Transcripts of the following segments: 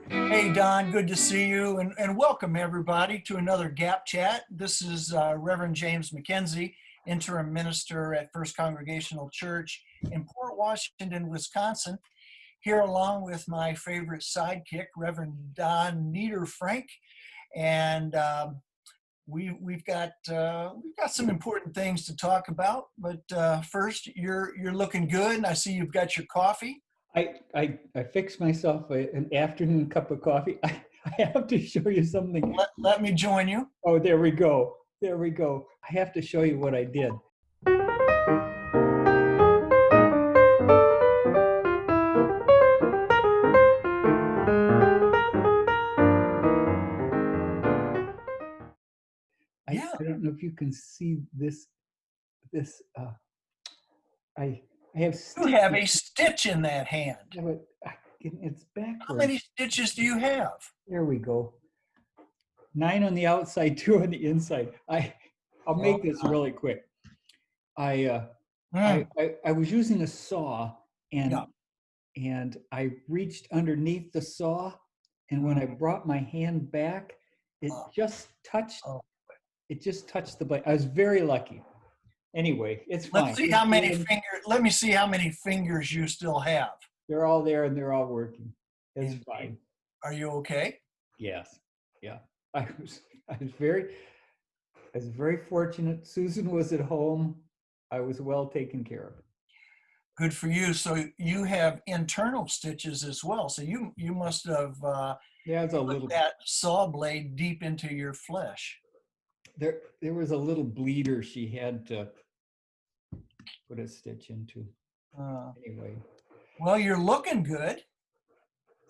Hey, Don, good to see you, and welcome everybody to another Gap Chat. This is Reverend James McKenzie, interim minister at First Congregational Church in Port Washington, Wisconsin, here along with my favorite sidekick, Reverend Don Niederfrank, and we've got some important things to talk about. But first, you're looking good, and I see you've got your coffee. I fixed myself an afternoon cup of coffee. I have to show you something. Let me join you. Oh, there we go. There we go. I have to show you what I did. Yeah. I don't know if you can see this. I have You have stitches. a stitch in that hand. Yeah, but it's backwards. How many stitches do you have? There we go. 9 on the outside, 2 on the inside. I'll make this really quick. I was using a saw Yeah. and I reached underneath the saw, and when I brought my hand back, it just touched the blade. I was very lucky. Anyway, it's fine. Let's see how many fingers. Let me see how many fingers you still have. They're all there and they're all working. It's fine. Are you okay? Yes. Yeah. I was very fortunate. Susan was at home. I was well taken care of. Good for you. So you have internal stitches as well. So you must have put that saw blade deep into your flesh. There was a little bleeder she had to put a stitch into. Anyway. Well, you're looking good.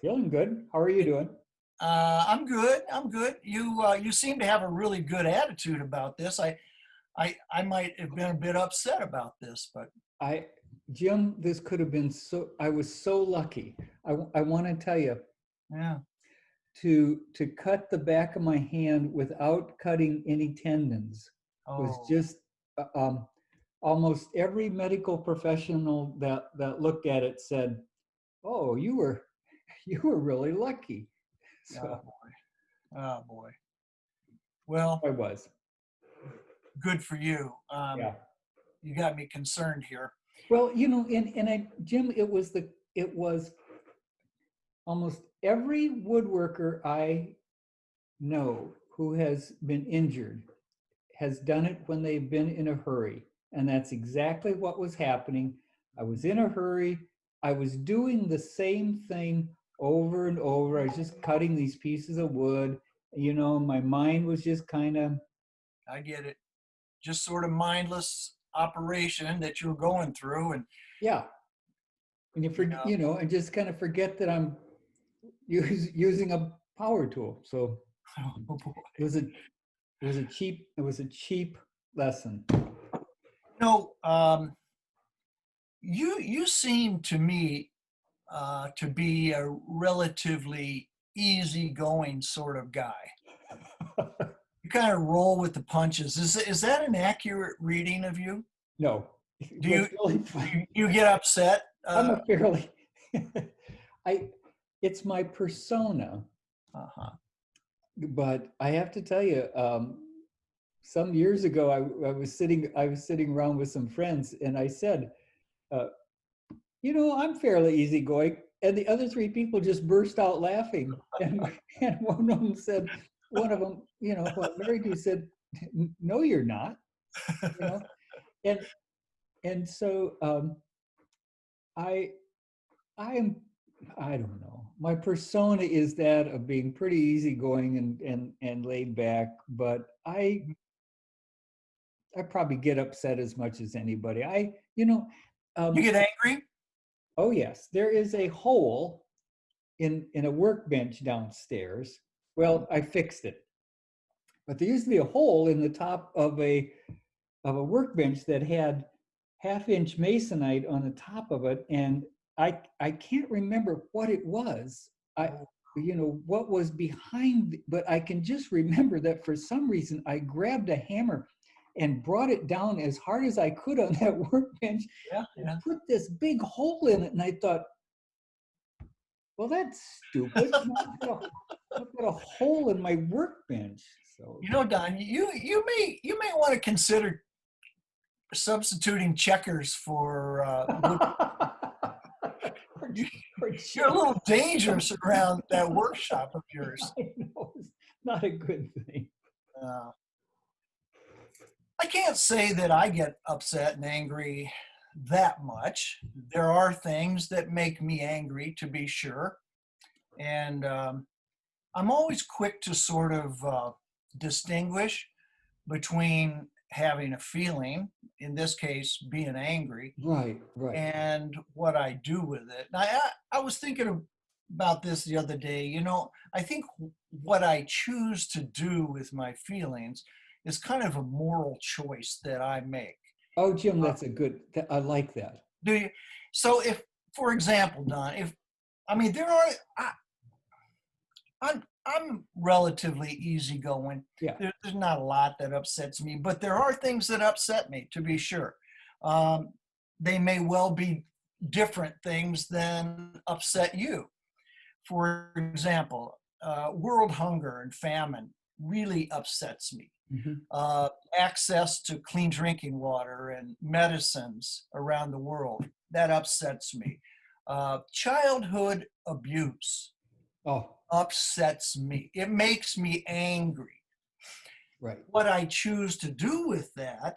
Feeling good. How are you doing? I'm good. I'm good. You seem to have a really good attitude about this. I might have been a bit upset about this, but Jim, this could have been I was so lucky. I want to tell you. Yeah. To cut the back of my hand without cutting any tendons was just almost every medical professional that looked at it said, "Oh, you were really lucky." So, oh boy. Well, I was. Good for you. Yeah. You got me concerned here. Well, Jim, it was almost every woodworker I know who has been injured has done it when they've been in a hurry. And that's exactly what was happening. I was in a hurry. I was doing the same thing over and over. I was just cutting these pieces of wood. My mind was just kind of... I get it. Just sort of mindless operation that you're going through. And yeah. And and just kind of forget that I'm using a power tool. So it was a cheap lesson. You seem to me to be a relatively easygoing sort of guy. You kind of roll with the punches. Is that an accurate reading of you? No. Do you get upset? I'm a fairly... it's my persona. But I have to tell you, some years ago, I was sitting around with some friends, and I said, I'm fairly easygoing. And the other 3 people just burst out laughing. And one of them, who I'm married to, said, "No, you're not." And so I don't know. My persona is that of being pretty easygoing and laid back, but I probably get upset as much as anybody. You get angry? Oh yes, there is a hole in a workbench downstairs. Well, I fixed it, but there used to be a hole in the top of a workbench that had 1/2-inch masonite on the top of it, and I can't remember what it was. What was behind, but I can just remember that for some reason I grabbed a hammer and brought it down as hard as I could on that workbench and put this big hole in it. And I thought, Well, that's stupid. I've got a hole in my workbench. So You know, Don, you may want to consider substituting checkers for wood. or, You, or you're a check. little dangerous around that workshop of yours. I know it's not a good thing. Uh, I can't say that I get upset and angry that much. There are things that make me angry, to be sure. And I'm always quick to sort of distinguish between having a feeling, in this case, being angry, Right, right. and what I do with it. And I was thinking about this the other day. You know, I think what I choose to do with my feelings is kind of a moral choice that I make. Oh, Jim, Uh, that's a good. I like that. do you? So if, for example, Don, if I mean there are, I'm relatively easygoing. Yeah. There's not a lot that upsets me, but there are things that upset me, to be sure. Um, they may well be different things than upset you. For example, world hunger and famine really upsets me. Hmm. Uh, Access to clean drinking water and medicines around the world, that upsets me. Childhood abuse Oh, upsets me. It makes me angry. right. What I choose to do with that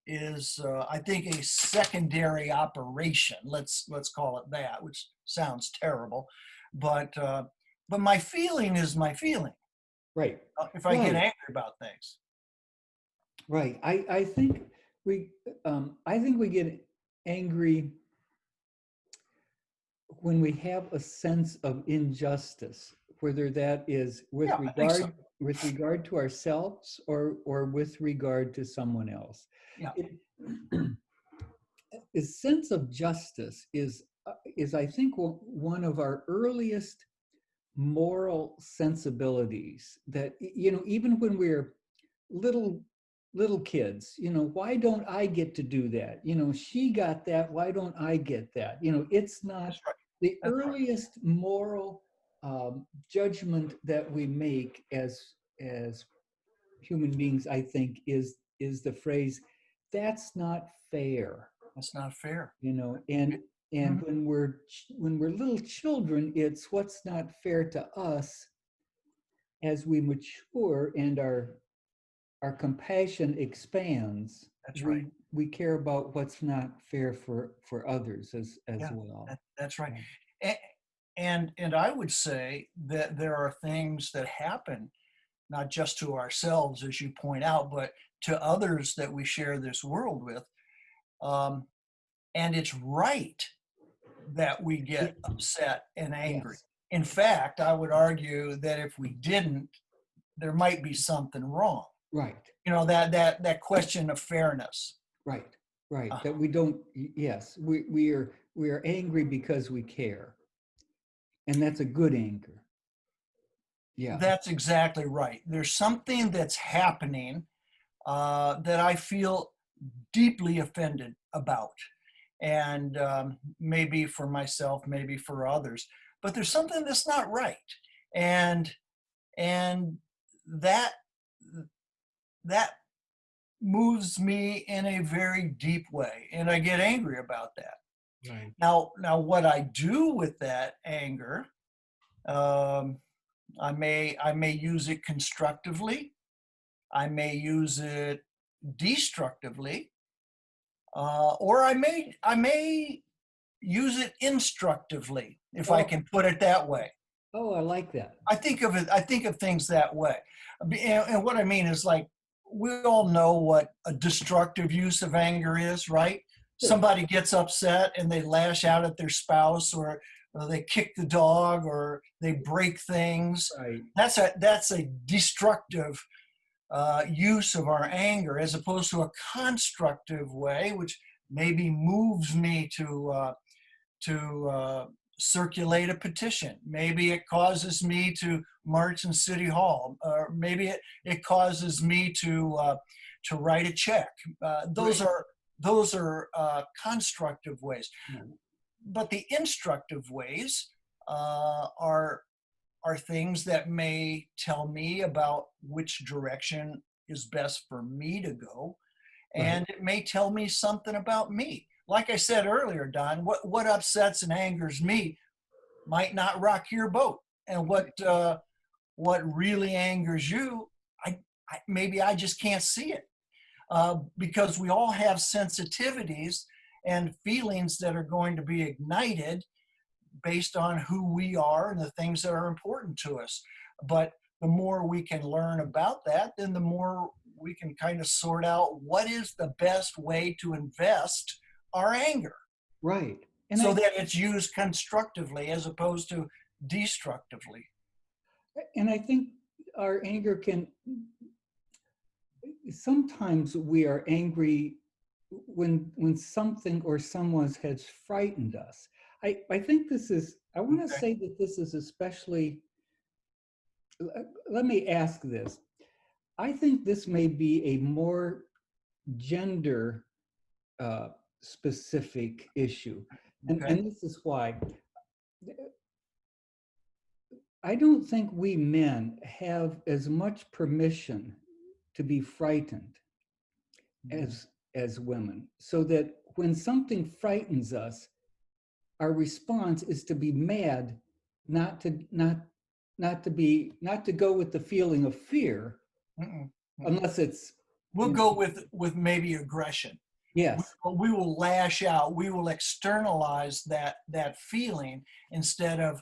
is, I think, a secondary operation. Let's call it that, which sounds terrible, but my feeling is my feeling. Right. If I get Right. angry about things, Right. I think we I think we get angry when we have a sense of injustice, whether that is yeah, I think so. with regard to ourselves or with regard to someone else. Yeah, It, a sense of justice is I think one of our earliest moral sensibilities that even when we're little kids, why don't I get to do that? She got that, why don't I get that? It's not that's right. the That's right. earliest moral judgment that we make as human beings, I think, is the phrase, that's not fair. That's not fair. And Mhm. when we're little children, it's what's not fair to us. As we mature and our compassion expands, That's right. we care about what's not fair for others as Yeah, well. that's right. A- and I would say that there are things that happen not just to ourselves, as you point out, but to others that we share this world with. Um, and it's right that we Yeah. get upset and angry. Yes. In fact, I would argue that if we didn't, there might be something wrong. Right. You know, that question of fairness. Right. Right. That Uh-huh. we don't. Yes, we are angry because we care, and that's a good anger. Yeah. That's exactly right. There's something that's happening that I feel deeply offended about. And maybe for myself, maybe for others, but there's something that's not right. And and that that moves me in a very deep way, and I get angry about that. Right. Now what I do with that anger, um, I may use it constructively, I may use it destructively, or I may use it instructively, if I Oh. can put it that way. Oh, I like that. I think of things that way. And what I mean is, like, we all know what a destructive use of anger is, right? Sure. Somebody gets upset and they lash out at their spouse, or they kick the dog, or they break things. Right. That's a destructive use of our anger, as opposed to a constructive way, which maybe moves me to circulate a petition. Maybe it causes me to march in City Hall, or maybe it causes me to write a check. Those Right. are constructive ways. No. But the instructive ways are things that may tell me about which direction is best for me to go, Right. and it may tell me something about me. Like I said earlier, Don, what upsets and angers me might not rock your boat, and what really angers you, maybe I just can't see it, because we all have sensitivities and feelings that are going to be ignited based on who we are and the things that are important to us. But the more we can learn about that, then the more we can kind of sort out what is the best way to invest our anger Right. And so I that it's used constructively as opposed to destructively. and I think our anger can sometimes we are angry when something or someone has frightened us. I think this is I want to Okay. say that this is especially let me ask this. I think this may be a more gender uh, specific issue. Okay. And this is why I don't think we men have as much permission to be frightened Mhm. as women, so that when something frightens us, our response is to be mad, not to go with the feeling of fear, Mm-mm. Mm-mm. unless it's We'll you go know with maybe aggression. yes, We will lash out. We will externalize that feeling instead of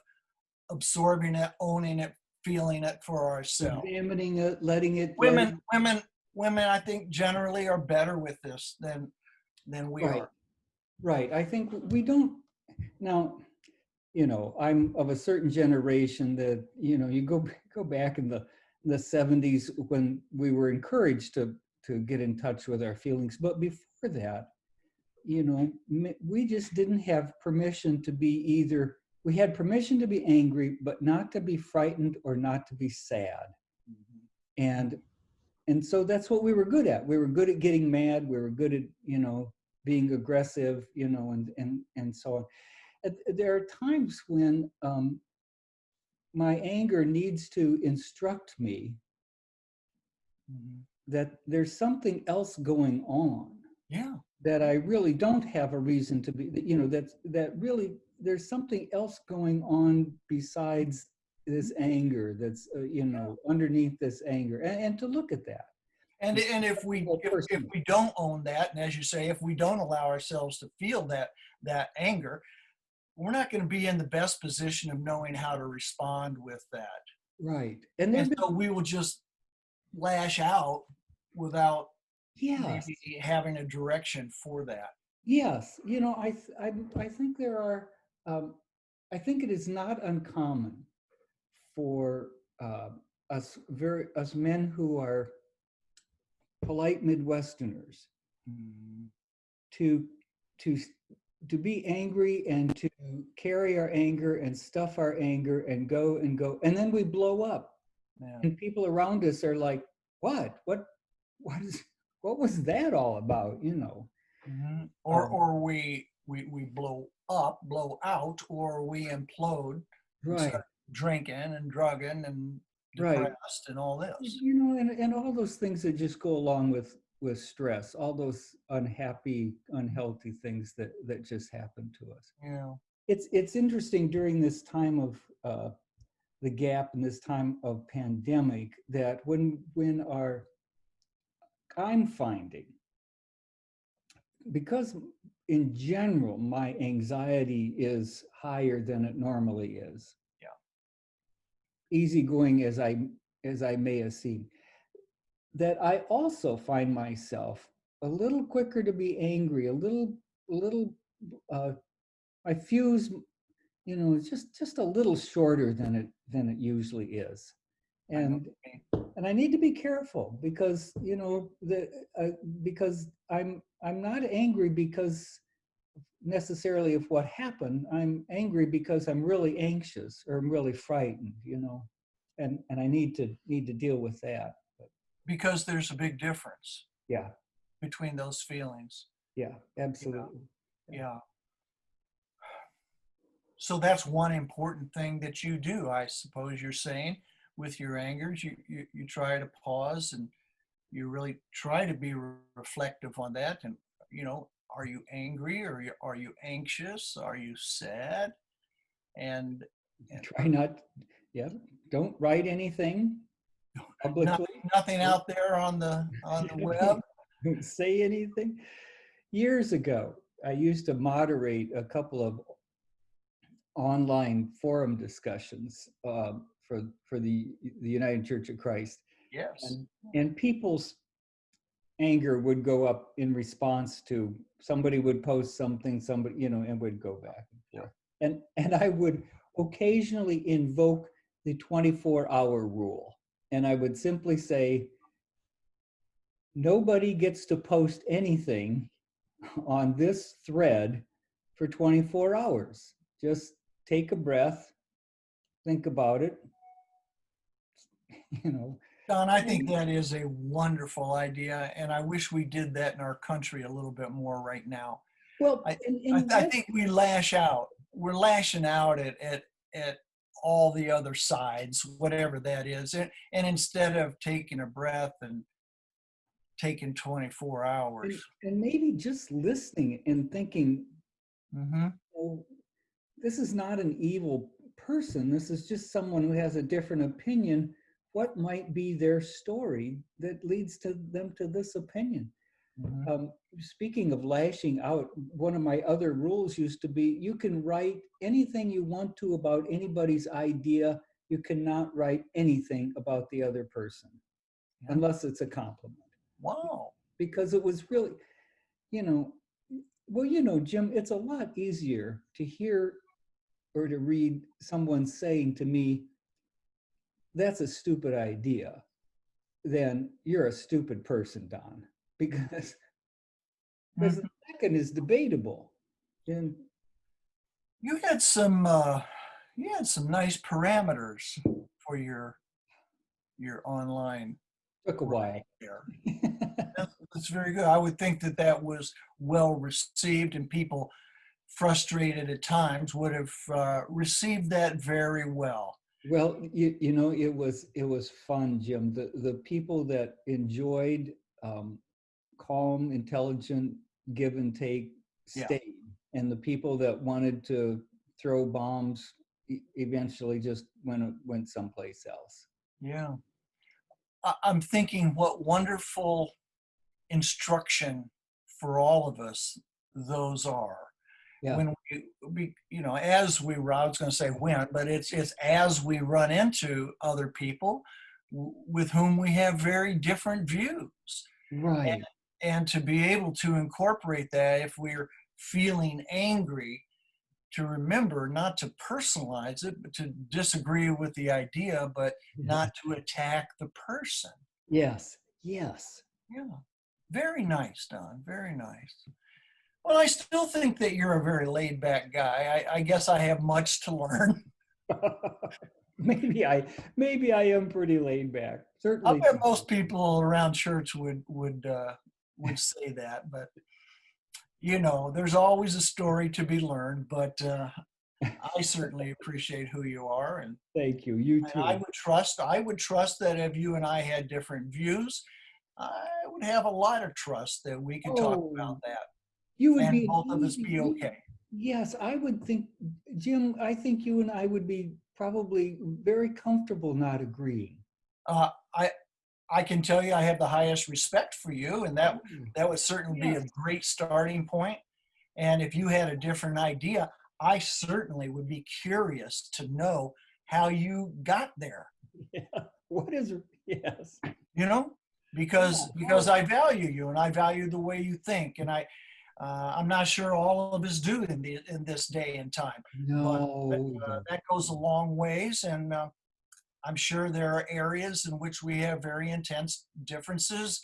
absorbing it, owning it, feeling it for ourselves. examining it, Women, letting women, women, I think generally are better with this than we right, are. right. I think we don't now. I'm of a certain generation that you go back in the 70s when we were encouraged to get in touch with our feelings, but before that, we just didn't have permission to be either. We had permission to be angry, but not to be frightened or not to be sad. And so that's what we were good at. We were good at getting mad. We were good at being aggressive, and so on. There are times when my anger needs to instruct me Mhm. that there's something else going on Yeah. that I really don't have a reason to be, that really there's something else going on besides this anger that's, underneath this anger, and to look at that. And if Well, if personally. we don't own that, and as you say, if we don't allow ourselves to feel that anger, we're not going to be in the best position of knowing how to respond with that. Right. And there And have been, so we will just lash out without yes, maybe having a direction for that. yes. I think there are, um, I think it is not uncommon for uh, us men who are polite Midwesterners Mm, to to to be angry and to carry our anger and stuff our anger and go, and then we blow up, yeah. and people around us are like, what is what was that all about, Mhm. um, Or we blow up, blow out, or we implode and right, start drinking and drugging and right. depressed and all this. And all those things that just go along with stress, all those unhappy, unhealthy things that just happen to us. Yeah. It's interesting during this time of the gap and this time of pandemic that when our I'm finding, because in general my anxiety is higher than it normally is, Yeah. easygoing as I may have seemed, that I also find myself a little quicker to be angry, a little uh, my fuse, just a little shorter than it usually is. I know. And I need to be careful because because I'm not angry because necessarily of what happened. I'm angry because I'm really anxious or I'm really frightened, and I need to deal with that. But Because there's a big difference yeah, between those feelings. yeah, Yeah. absolutely. Yeah. Yeah. So that's one important thing that you do, I suppose you're saying, with your angers. You try to pause and you really try to be reflective on that. And, are you angry, or are you anxious? Are you sad? And, and Try not, yeah, don't write anything nothing, publicly. nothing out there on the web. Don't say anything. Years ago, I used to moderate a couple of online forum discussions for the United Church of Christ, Yes. and people's anger would go up in response to somebody would post something, somebody, and would go back and forth. And I would occasionally invoke the 24-hour rule. And I would simply say, nobody gets to post anything on this thread for 24 hours. Just take a breath, think about it, you know. Don, I think that is a wonderful idea, and I wish we did that in our country a little bit more right now. Well, I, and I think we lash out. We're lashing out at all the other sides, whatever that is. And instead of taking a breath and taking 24 hours. and maybe just listening and thinking, Mm-hmm. oh, this is not an evil person. This is just someone who has a different opinion. What might be their story that leads to them to this opinion? Mm-hmm. Speaking of lashing out, one of my other rules used to be, you can write anything you want to about anybody's idea. You cannot write anything about the other person, Yeah. unless it's a compliment. Wow. Because it was really, well, Jim, it's a lot easier to hear or to read someone saying to me, that's a stupid idea, than you're a stupid person, Don, because Mm-hmm. the second is debatable. And You had some nice parameters for your online took a while. there. That's very good. I would think that that was well received, and people frustrated at times would have received that very well. Well, it was fun, Jim. The people that enjoyed calm, intelligent give and take Yeah. stayed, and the people that wanted to throw bombs eventually just went someplace else. Yeah. I'm thinking what wonderful instruction for all of us those are. Yeah. When as we, I was going to say when, but it's as we run into other people with whom we have very different views. Right. And to be able to incorporate that, if we're feeling angry, to remember not to personalize it, but to disagree with the idea, but not to attack the person. Yes. Yes. Yeah. Very nice, Don. Very nice. Well, I still think that you're a very laid back guy. I guess I have much to learn. maybe I am pretty laid back. I Certainly. bet most people around church would say that, but there's always a story to be learned. But I certainly appreciate who you are, and Thank you. You too. I would trust that if you and I had different views, I would have a lot of trust that we could talk about that, You would and be both of us be okay. Yes, I would think, Jim, I think you and I would be probably very comfortable not agreeing. Uh, I can tell you I have the highest respect for you, and that would certainly be Yes. a great starting point. And if you had a different idea, I certainly would be curious to know how you got there. Yeah. What is, yes. Because I value you, and I value the way you think, and I'm not sure all of us do in this day and time. No. But that goes a long ways, and I'm sure there are areas in which we have very intense differences,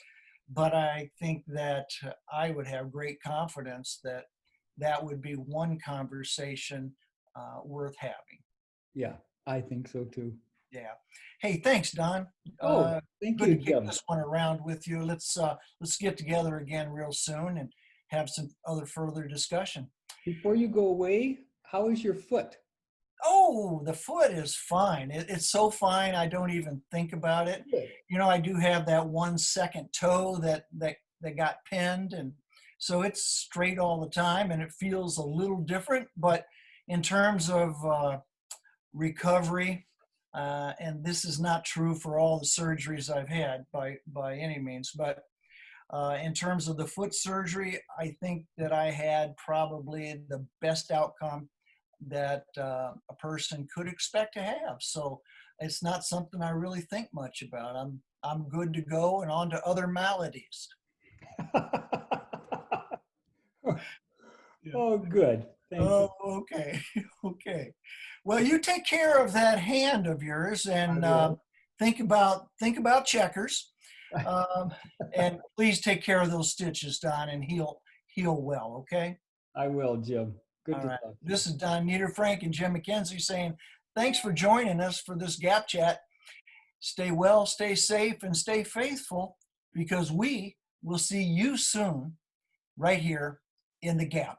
but I think that I would have great confidence that that would be one conversation worth having. Yeah, I think so too. Yeah. Hey, thanks, Don. Thank Good you, to kick Jim. this one around with you. Let's get together again real soon and have some other further discussion. Before you go away, how is your foot? Oh, the foot is fine. It's so fine, I don't even think about it. Good. You know, I do have that 1 second toe that got pinned, and so it's straight all the time, and it feels a little different. But in terms of recovery, and this is not true for all the surgeries I've had by any means, but in terms of the foot surgery, I think that I had probably the best outcome that a person could expect to have. So it's not something I really think much about. I'm good to go and on to other maladies. Yeah. Oh, good. Thank you. Oh, okay, okay. Well, you take care of that hand of yours I and will. think about checkers, um, and please take care of those stitches, Don, and heal well. Okay. I will, Jim. Good All to right. talk to you. This is Don Niederfrank and Jim McKenzie saying thanks for joining us for this Gap Chat. Stay well, stay safe, and stay faithful because we will see you soon right here in the Gap.